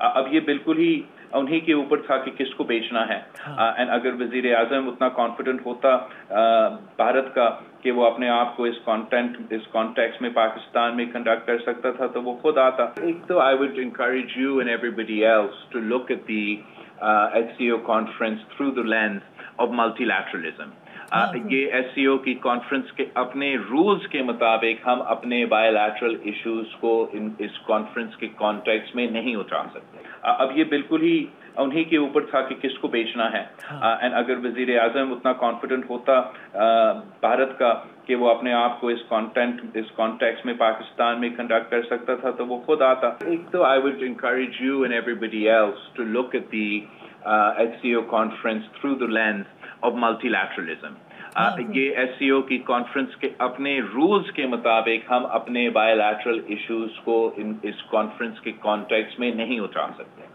अब ये बिल्कुल ही उन्हीं के ऊपर था कि किसको बेचना है। एंड अगर वजीर आजम उतना कॉन्फिडेंट होता भारत का कि वो अपने आप को इस कॉन्टेक्स्ट में पाकिस्तान में कंडक्ट कर सकता था तो वो खुद आता। एक तो I would encourage you and everybody else to look at the SCO conference through the lens of multilateralism. ये SCO की कॉन्फ्रेंस के अपने रूल्स के मुताबिक हम अपने बायलैटरल इश्यूज को इस कॉन्फ्रेंस के कॉन्टेक्स्ट में नहीं उठा सकते। अब ये बिल्कुल ही उन्हीं के ऊपर था कि किसको बेचना है। एंड अगर वजीर आजम उतना कॉन्फिडेंट होता भारत का कि वो अपने आप को इस कॉन्टेक्स्ट में पाकिस्तान में कंडक्ट कर सकता था तो वो खुद आता। एक तो I would encourage you and everybody else to look at the SCO conference through the lens of multilateralism. ये SCO की कॉन्फ्रेंस के अपने रूल्स के मुताबिक हम अपने बायलैटरल इश्यूज को इस कॉन्फ्रेंस के कॉन्टेक्स्ट में नहीं उठा सकते।